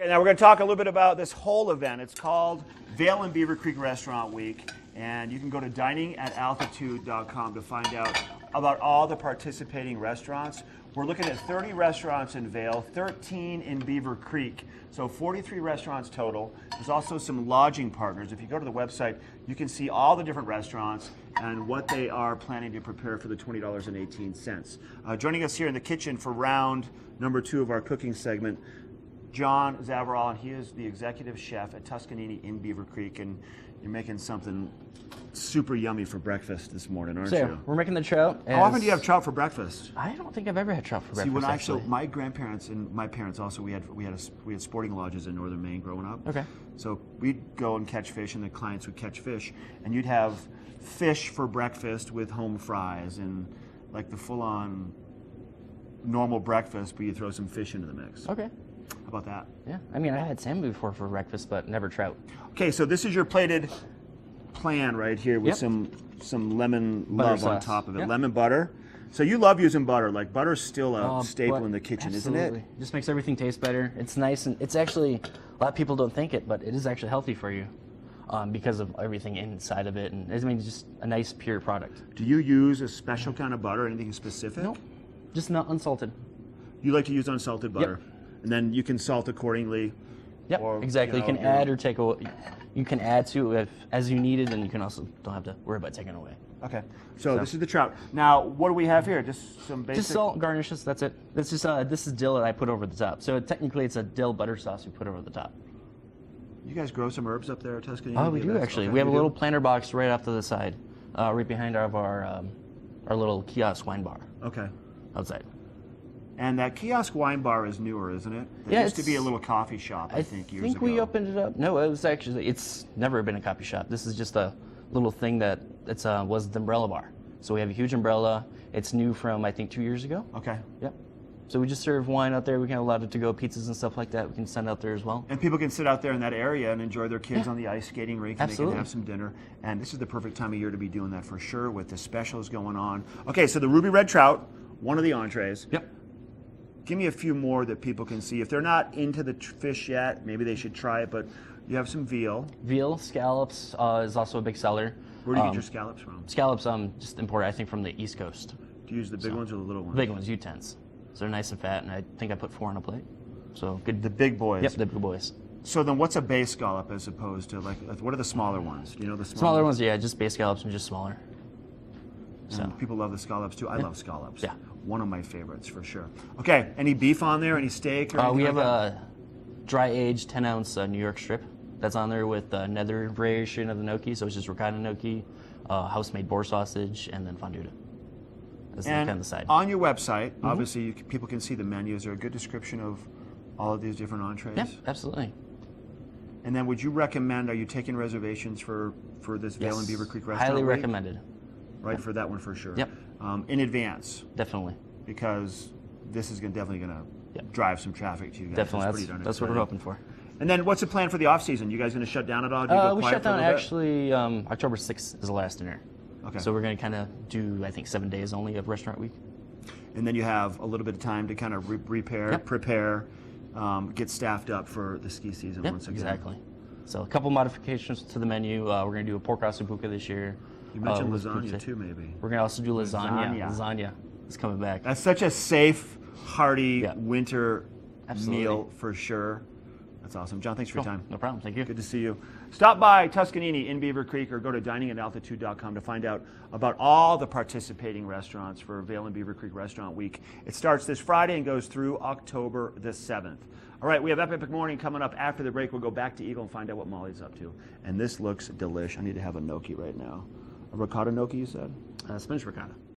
Okay, now we're going to talk a little bit about this whole event. It's called Vail and Beaver Creek Restaurant Week, and you can go to diningataltitude.com to find out about all the participating restaurants. We're looking at 30 restaurants in Vail, 13 in Beaver Creek, so 43 restaurants total. There's also some lodging partners. If you go to the website, you can see all the different restaurants and what they are planning to prepare for the $20.18. Joining us here in the kitchen for round number 2 of our cooking segment, John Zavoral, and he is the executive chef at Tuscanini in Beaver Creek, and you're making something super yummy for breakfast this morning, aren't you? We're making the trout. How often do you have trout for breakfast? I don't think I've ever had trout for breakfast. See, when actually, my grandparents and my parents also, we had sporting lodges in northern Maine growing up. Okay. So we'd go and catch fish, and the clients would catch fish, and you'd have fish for breakfast with home fries and like the full-on normal breakfast, but you throw some fish into the mix. Okay. How about that? Yeah, I mean, I had salmon before for breakfast, but never trout. Okay, so this is your plated plan right here with some lemon love sauce on top of it. Yep. Lemon butter. So you love using butter. Like, butter's still a staple in the kitchen, absolutely. isn't it? Just makes everything taste better. It's nice, and it's actually, a lot of people don't think it, but it is actually healthy for you because of everything inside of it. And I mean, just a nice, pure product. Do you use a special kind of butter, anything specific? Nope, just not unsalted. You like to use unsalted butter? Yep. And then you can salt accordingly. Yep, or, exactly. You, know, can add or take away. You can add to as you need it, and you can also don't have to worry about taking it away. Okay, so this is the trout. Now, what do we have here? Just some basic... Just salt, garnishes, that's it. This is dill that I put over the top. So technically it's a dill butter sauce we put over the top. You guys grow some herbs up there at Tuscany? Oh, we do actually. We have a little planter box right off to the side, right behind our little kiosk wine bar. Okay. Outside. And that kiosk wine bar is newer, isn't it? It used to be a little coffee shop, I think, years ago. I think we opened it up. No, it's never been a coffee shop. This is just a little thing that was the umbrella bar. So we have a huge umbrella. It's new from, I think, 2 years ago. Okay. Yep. So we just serve wine out there. We can allow it to go pizzas and stuff like that. We can send out there as well. And people can sit out there in that area and enjoy their kids on the ice skating rink, and Absolutely. they can have some dinner. And this is the perfect time of year to be doing that for sure with the specials going on. Okay, so the ruby red trout, one of the entrees. Yep. Give me a few more that people can see. If they're not into the fish yet, maybe they should try it, but you have some veal. Veal, scallops is also a big seller. Where do you get your scallops from? Scallops, just imported, I think, from the East Coast. Do you use the big ones or the little ones? Big ones, U10s. So they're nice and fat, and I think I put 4 on a plate. So good. The big boys? Yep, the big boys. So then what's a bay scallop as opposed to, like, what are the smaller ones? Do you know the smaller ones? Yeah, just bay scallops and just smaller. So people love the scallops too. I love scallops. Yeah. One of my favorites for sure. Okay, any beef on there? Any steak? Or we like have that? a dry-aged 10-ounce New York strip that's on there with another variation of the gnocchi. So it's just ricotta gnocchi, house-made boar sausage, and then fondue. That's kind of the side. On your website, obviously, people can see the menu. Is there a good description of all of these different entrees? Yeah, absolutely. And then would you recommend, are you taking reservations for this Vail and Beaver Creek restaurant? Highly week? recommended. Right, for that one for sure. Yep. In advance. Definitely. Because this is definitely going to drive some traffic to you guys. Definitely, that's what we're hoping for. And then what's the plan for the off season? You guys going to shut down at all? Do you go we quiet shut for a down little bit? actually October 6th is the last dinner. Okay. So we're going to kind of do, I think, 7 days only of restaurant week. And then you have a little bit of time to kind of prepare, get staffed up for the ski season once again. Exactly. So a couple modifications to the menu. We're going to do a pork ossobuco this year. You mentioned lasagna too, maybe. We're going to also do lasagna. Lasagna is coming back. That's such a safe, hearty winter meal for sure. That's awesome. John, thanks for your time. No problem. Thank you. Good to see you. Stop by Tuscanini in Beaver Creek or go to diningataltitude.com to find out about all the participating restaurants for Vail and Beaver Creek Restaurant Week. It starts this Friday and goes through October the 7th. All right, we have Epic Morning coming up after the break. We'll go back to Eagle and find out what Molly's up to. And this looks delish. I need to have a gnocchi right now. A ricotta gnocchi, you said? Spinach ricotta.